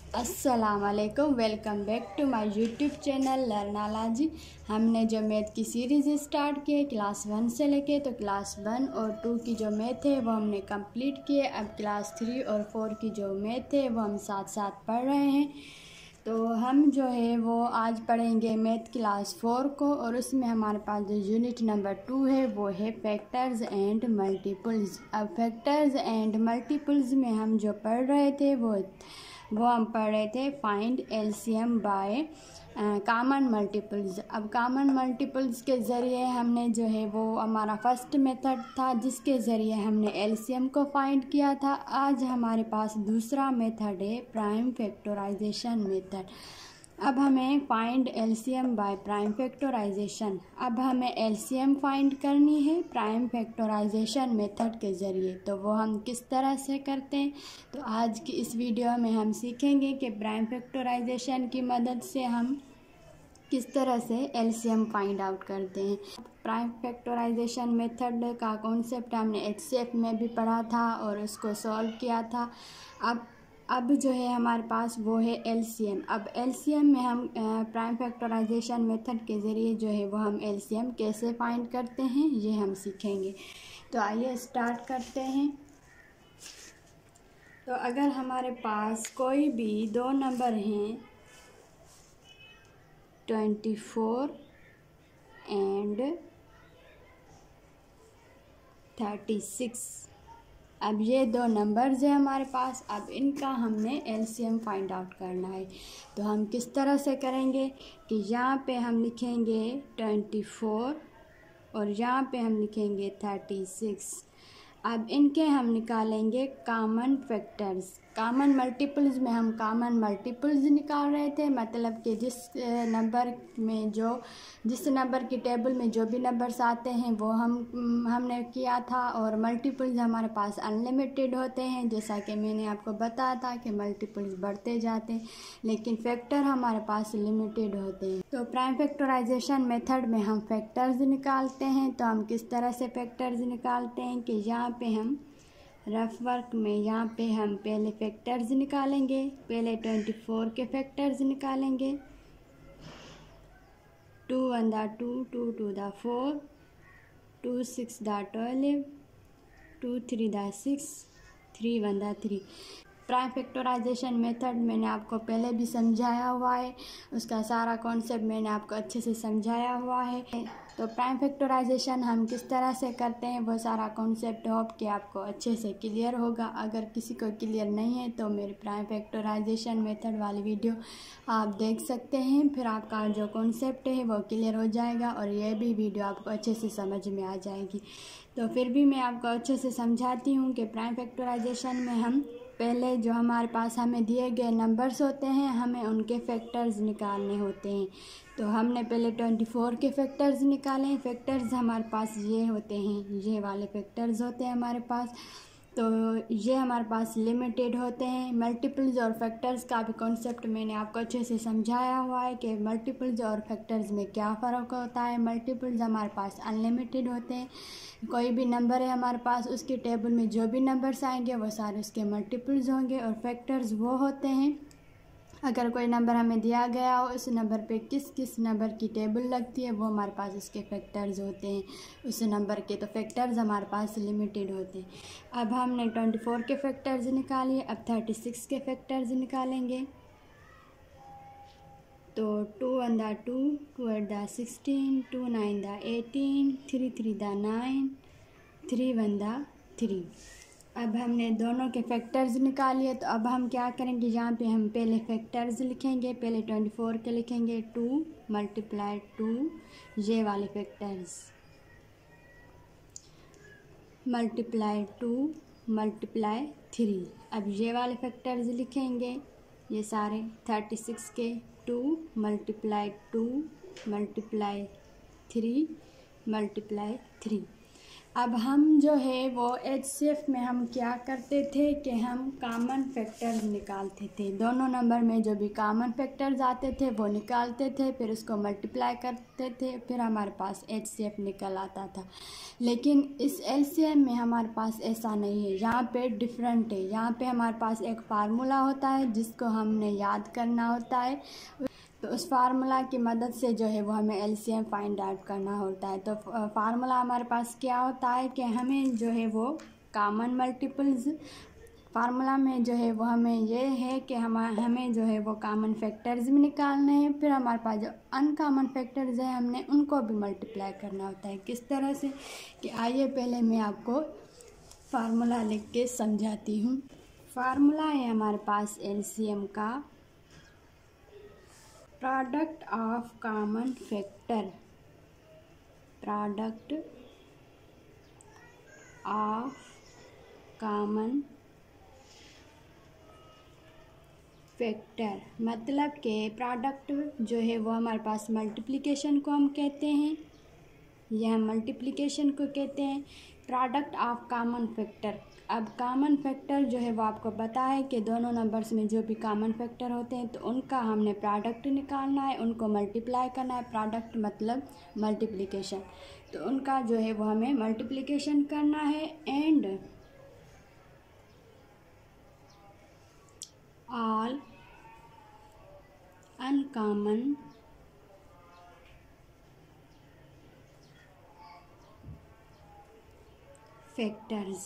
अस्सलाम वालेकुम, welcome back to my YouTube channel Learnalogy. हमने जो मैथ की सीरीज़ स्टार्ट की है क्लास 1 से लेके, तो क्लास 1 और 2 की जो मैथ है वो हमने कंप्लीट की है। अब क्लास 3 और 4 की जो मैथ है वो हम साथ साथ पढ़ रहे हैं। तो हम जो है वो आज पढ़ेंगे मैथ क्लास 4 को, और उसमें हमारे पास जो यूनिट नंबर 2 है वो है फैक्टर्स एंड मल्टीपल्स। अब फैक्टर्स एंड मल्टीपल्स में हम जो पढ़ रहे थे वो हम पढ़ रहे थे find LCM by common multiples. अब कॉमन मल्टीपल्स के ज़रिए हमने जो है वो हमारा फर्स्ट मेथड था जिसके ज़रिए हमने एलसीएम को फाइंड किया था। आज हमारे पास दूसरा मेथड है प्राइम फैक्टराइजेशन मेथड। अब हमें find LCM by prime factorization. अब हमें एलसीएम फाइंड करनी है प्राइम फैक्टराइजेशन मेथड के ज़रिए। तो वो हम किस तरह से करते हैं, तो आज की इस वीडियो में हम सीखेंगे कि प्राइम फैक्टराइजेशन की मदद से हम किस तरह से एलसीएम फाइंड आउट करते हैं। प्राइम फैक्टराइजेशन मेथड का कॉन्सेप्ट हमने एचसीएफ में भी पढ़ा था और उसको सॉल्व किया था। अब जो है हमारे पास वो है एलसीएम। अब एलसीएम में हम प्राइम फैक्टराइजेशन मेथड के ज़रिए जो है वो हम एलसीएम कैसे फाइंड करते हैं ये हम सीखेंगे। तो आइए स्टार्ट करते हैं। तो अगर हमारे पास कोई भी दो नंबर हैं 24 एंड 36, अब ये दो नंबर्स हैं हमारे पास। अब इनका हमने एलसीएम फाइंड आउट करना है। तो हम किस तरह से करेंगे कि यहाँ पे हम लिखेंगे 24 और यहाँ पे हम लिखेंगे 36। अब इनके हम निकालेंगे कॉमन फैक्टर्स। कॉमन मल्टीपल्स में हम कॉमन मल्टीपल्स निकाल रहे थे, मतलब कि जिस नंबर की टेबल में जो भी नंबर्स आते हैं वो हमने किया था। और मल्टीपल्स हमारे पास अनलिमिटेड होते हैं, जैसा कि मैंने आपको बताया था कि मल्टीपल्स बढ़ते जाते हैं, लेकिन फैक्टर हमारे पास लिमिटेड होते हैं। तो प्राइम फैक्टराइजेशन मेथड में हम फैक्टर्स निकालते हैं। तो हम किस तरह से फैक्टर्स निकालते हैं कि यहाँ पे हम रफ वर्क में यहाँ पे हम पहले फैक्टर्स निकालेंगे। पहले 24 के फैक्टर्स निकालेंगे। 2 1 दा 2, 2 2 दा 4, 2 6 दा 12, 2 3 दा 6, 3 1 दा 3। प्राइम फैक्टराइजेशन मेथड मैंने आपको पहले भी समझाया हुआ है, उसका सारा कॉन्सेप्ट मैंने आपको अच्छे से समझाया हुआ है। तो प्राइम फैक्टराइजेशन हम किस तरह से करते हैं वो सारा कॉन्सेप्ट होप कि आपको अच्छे से क्लियर होगा। अगर किसी को क्लियर नहीं है तो मेरे प्राइम फैक्टराइजेशन मेथड वाली वीडियो आप देख सकते हैं, फिर आपका जो कॉन्सेप्ट है वो क्लियर हो जाएगा और ये भी वीडियो आपको अच्छे से समझ में आ जाएगी। तो फिर भी मैं आपको अच्छे से समझाती हूँ कि प्राइम फैक्टराइजेशन में हम पहले जो हमारे पास हमें दिए गए नंबर्स होते हैं हमें उनके फैक्टर्स निकालने होते हैं। तो हमने पहले 24 के फैक्टर्स निकाले। फैक्टर्स हमारे पास ये होते हैं, ये वाले फैक्टर्स होते हैं हमारे पास। तो ये हमारे पास लिमिटेड होते हैं। मल्टीपल्स और फैक्टर्स का भी कॉन्सेप्ट मैंने आपको अच्छे से समझाया हुआ है कि मल्टीपल्स और फैक्टर्स में क्या फ़र्क होता है। मल्टीपल्स हमारे पास अनलिमिटेड होते हैं, कोई भी नंबर है हमारे पास उसकी टेबल में जो भी नंबर्स आएंगे वो सारे उसके मल्टीपल्स होंगे। और फैक्टर्स वो होते हैं अगर कोई नंबर हमें दिया गया हो उस नंबर पे किस किस नंबर की टेबल लगती है वो हमारे पास उसके फैक्टर्स होते हैं उस नंबर के। तो फैक्टर्स हमारे पास लिमिटेड होते हैं। अब हमने 24 के फैक्टर्स निकालिए, अब 36 के फैक्टर्स निकालेंगे। तो 2 1 दा 2, 2 8 दा 16, 2 9 दा 18, 3 3 दा 9, 3 1 दा 3। अब हमने दोनों के फैक्टर्स निकालिए। तो अब हम क्या करेंगे, यहाँ पे हम पहले फैक्टर्स लिखेंगे। पहले 24 के लिखेंगे 2 × 2, ये वाले फैक्टर्स, × 2 × 3। अब ये वाले फैक्टर्स लिखेंगे, ये सारे 36 के 2 × 2 × 3 × 3। अब हम जो है वो HCF में हम क्या करते थे कि हम कॉमन फैक्टर्स निकालते थे। दोनों नंबर में जो भी कॉमन फैक्टर्स आते थे वो निकालते थे, फिर उसको मल्टीप्लाई करते थे, फिर हमारे पास HCF निकल आता था। लेकिन इस LCM में हमारे पास ऐसा नहीं है, यहाँ पे डिफरेंट है। यहाँ पे हमारे पास एक फार्मूला होता है जिसको हमने याद करना होता है, तो उस फार्मूला की मदद से जो है वो हमें LCM फाइंड आउट करना होता है। तो फार्मूला हमारे पास क्या होता है कि हमें जो है वो कॉमन मल्टीपल्स, फार्मूला में जो है वो हमें ये है कि हमें जो है वो कॉमन फैक्टर्स भी निकालने हैं, फिर हमारे पास जो अनकॉमन फैक्टर्स हैं हमने उनको भी मल्टीप्लाई करना होता है। किस तरह से कि आइए पहले मैं आपको फार्मूला लिख के समझाती हूँ। फार्मूला है हमारे पास LCM का, product of common factor, product of common factor मतलब कि प्रोडक्ट जो है वो हमारे पास मल्टीप्लिकेशन को हम कहते हैं, यह मल्टीप्लिकेशन को कहते हैं। प्रोडक्ट ऑफ कॉमन फैक्टर, अब कॉमन फैक्टर जो है वो आपको पता है कि दोनों नंबर्स में जो भी कॉमन फैक्टर होते हैं तो उनका हमने प्रोडक्ट निकालना है, उनको मल्टीप्लाई करना है। प्रोडक्ट मतलब मल्टीप्लिकेशन, तो उनका जो है वो हमें मल्टीप्लिकेशन करना है। एंड ऑल अनकॉमन फैक्टर्स,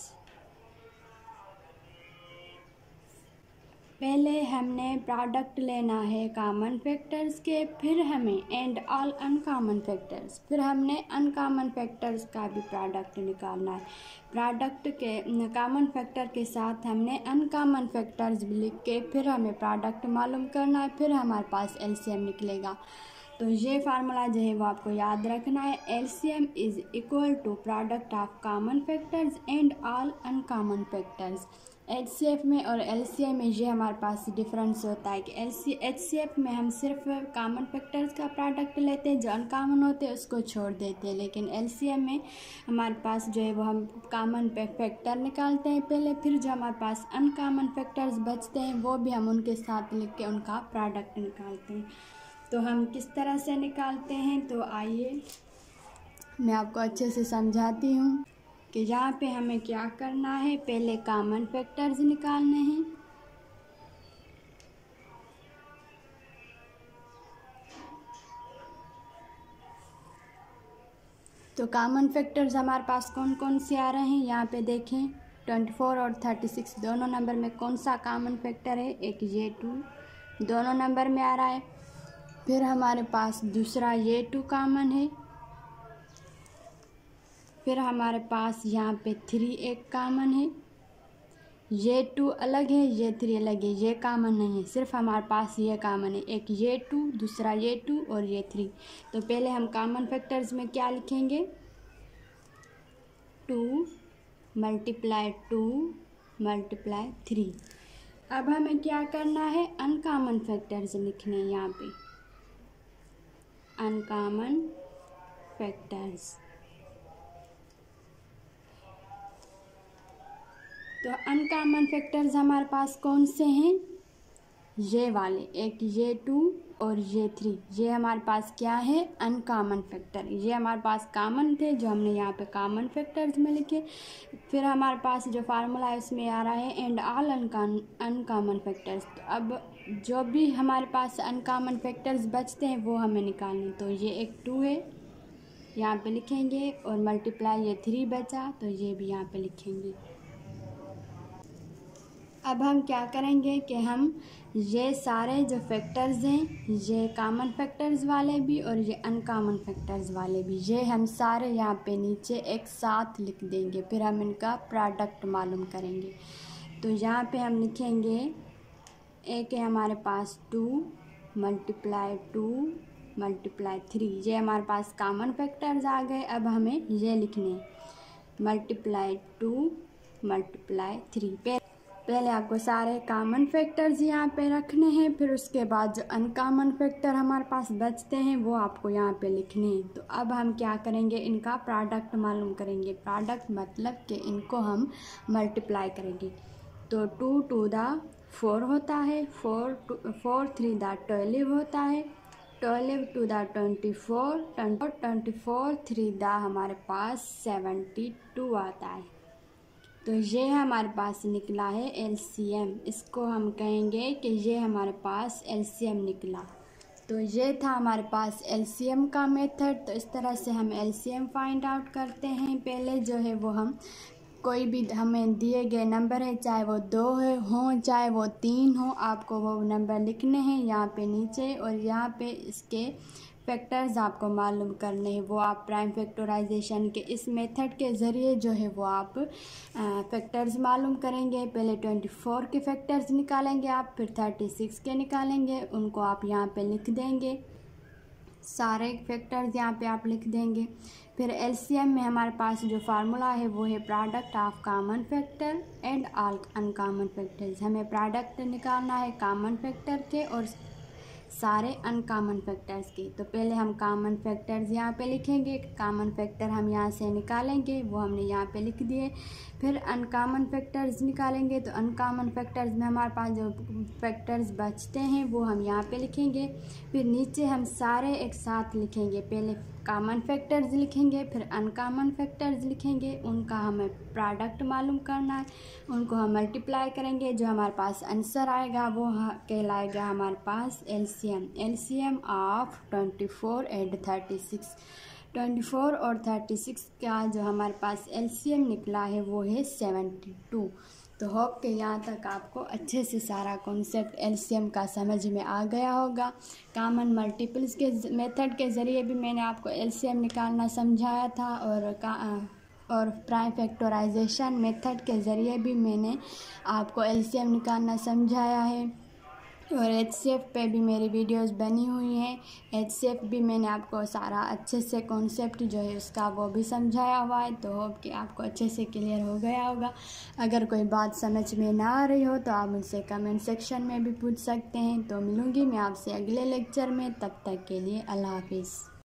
पहले हमने प्रोडक्ट लेना है कॉमन फैक्टर्स के, फिर हमें एंड ऑल अनकॉमन फैक्टर्स, फिर हमने अनकॉमन फैक्टर्स का भी प्रोडक्ट निकालना है। प्रोडक्ट के कॉमन फैक्टर के साथ हमने अनकॉमन फैक्टर्स भी लिख के फिर हमें प्रोडक्ट मालूम करना है, फिर हमारे पास LCM निकलेगा। तो ये फार्मूला जो है वो आपको याद रखना है। LCM is equal to product of common factors and all uncommon factors. HCF में और LCM में ये हमारे पास डिफरेंस होता है कि HCF में हम सिर्फ कॉमन फैक्टर्स का प्रोडक्ट लेते हैं, जो अनकॉमन होते हैं उसको छोड़ देते हैं। लेकिन LCM में हमारे पास जो है वो हम कॉमन फैक्टर निकालते हैं पहले, फिर जो हमारे पास अनकॉमन फैक्टर्स बचते हैं वो भी हम उनके साथ लिख के उनका प्रोडक्ट निकालते हैं। तो हम किस तरह से निकालते हैं, तो आइए मैं आपको अच्छे से समझाती हूँ कि यहाँ पे हमें क्या करना है। पहले कॉमन फैक्टर्स निकालने हैं, तो कॉमन फैक्टर्स हमारे पास कौन कौन से आ रहे हैं यहाँ पे देखें। 24 और 36 दोनों नंबर में कौन सा कॉमन फैक्टर है, एक ये 2 दोनों नंबर में आ रहा है। फिर हमारे पास दूसरा ये 2 कॉमन है, फिर हमारे पास यहाँ पे 3 एक कॉमन है। ये 2 अलग है, ये 3 अलग है, ये कॉमन नहीं है, सिर्फ हमारे पास ये कॉमन है, एक ये 2 दूसरा ये 2 और ये 3। तो पहले हम कॉमन फैक्टर्स में क्या लिखेंगे, 2 मल्टीप्लाई 2 मल्टीप्लाई 3। अब हमें क्या करना है, अनकॉमन फैक्टर्स लिखने हैं यहाँ पे, अनकॉमन फैक्टर्स। तो अनकॉमन फैक्टर्स हमारे पास कौन से हैं, ये वाले, एक ये 2 और ये 3, ये हमारे पास क्या है, अनकॉमन फैक्टर। ये हमारे पास कॉमन थे जो हमने यहाँ पे कॉमन फैक्टर्स में लिखे। फिर हमारे पास जो फार्मूला है उसमें आ रहा है एंड ऑल अनकॉमन फैक्टर्स। तो अब जो भी हमारे पास अनकॉमन फैक्टर्स बचते हैं वो हमें निकालने। तो ये एक 2 है, यहाँ पे लिखेंगे, और मल्टीप्लाई ये 3 बचा तो ये भी यहाँ पे लिखेंगे। अब हम क्या करेंगे कि हम ये सारे जो फैक्टर्स हैं, ये कॉमन फैक्टर्स वाले भी और ये अनकॉमन फैक्टर्स वाले भी, ये हम सारे यहाँ पे नीचे एक साथ लिख देंगे, फिर हम इनका प्रोडक्ट मालूम करेंगे। तो यहाँ पे हम लिखेंगे, एक है हमारे पास 2 मल्टीप्लाई 2 मल्टीप्लाई 3, ये हमारे पास कॉमन फैक्टर्स आ गए। अब हमें ये लिखने, मल्टीप्लाई 2 मल्टीप्लाई 3। पहले आपको सारे कॉमन फैक्टर्स यहाँ पे रखने हैं, फिर उसके बाद जो अनकॉमन फैक्टर हमारे पास बचते हैं वो आपको यहाँ पे लिखने हैं। तो अब हम क्या करेंगे, इनका प्रोडक्ट मालूम करेंगे। प्रोडक्ट मतलब कि इनको हम मल्टीप्लाई करेंगे। तो 2 टू द 4 होता है, 4 3 द 12 होता है, 12 टू द 24, 24 3 द हमारे पास 72 आता है। तो ये हमारे पास निकला है एलसीएम। इसको हम कहेंगे कि ये हमारे पास एलसीएम निकला। तो ये था हमारे पास एलसीएम का मेथड। तो इस तरह से हम एलसीएम फाइंड आउट करते हैं। पहले जो है वो हम कोई भी हमें दिए गए नंबर है, चाहे वो 2 हो चाहे वो 3 हो, आपको वो नंबर लिखने हैं यहाँ पे नीचे, और यहाँ पे इसके फैक्टर्स आपको मालूम करने हैं। वो आप प्राइम फैक्टराइजेशन के इस मेथड के ज़रिए जो है वो आप फैक्टर्स मालूम करेंगे। पहले 24 के फैक्टर्स निकालेंगे आप, फिर 36 के निकालेंगे, उनको आप यहाँ पे लिख देंगे। सारे फैक्टर्स यहाँ पे आप लिख देंगे। फिर एलसीएम में हमारे पास जो फार्मूला है वो है product of common factor and all uncommon factors. हमें प्रोडक्ट निकालना है कॉमन फैक्टर के और सारे अनकॉमन फैक्टर्स की। तो पहले हम कॉमन फैक्टर्स यहाँ पे लिखेंगे। कॉमन फैक्टर हम यहाँ से निकालेंगे, वो हमने यहाँ पे लिख दिए। फिर अनकॉमन फैक्टर्स निकालेंगे। तो अनकॉमन फैक्टर्स में हमारे पास जो फैक्टर्स बचते हैं वो हम यहाँ पे लिखेंगे। फिर नीचे हम सारे एक साथ लिखेंगे। पहले कॉमन फैक्टर्स लिखेंगे, फिर अनकॉमन फैक्टर्स लिखेंगे, उनका हमें प्रोडक्ट मालूम करना है, उनको हम मल्टीप्लाई करेंगे। जो हमारे पास आंसर आएगा वो कहलाएगा हमारे पास एलसीएम। LCM of 24 and 36। 24 और 36 का जो हमारे पास एलसीएम निकला है वो है 72। तो होप कि यहाँ तक आपको अच्छे से सारा कॉन्सेप्ट एलसीएम का समझ में आ गया होगा। कॉमन मल्टीपल्स के मेथड के ज़रिए भी मैंने आपको एलसीएम निकालना समझाया था, और प्राइम फैक्टराइजेशन मेथड के ज़रिए भी मैंने आपको एलसीएम निकालना समझाया है। और एचसीएफ पे भी मेरी वीडियोस बनी हुई हैं। एचसीएफ भी मैंने आपको सारा अच्छे से कॉन्सेप्ट जो है उसका वो भी समझाया हुआ है। तो होप कि आपको अच्छे से क्लियर हो गया होगा। अगर कोई बात समझ में ना आ रही हो तो आप मुझसे कमेंट सेक्शन में भी पूछ सकते हैं। तो मिलूँगी मैं आपसे अगले लेक्चर में, तब तक के लिए अल्लाह हाफिज़।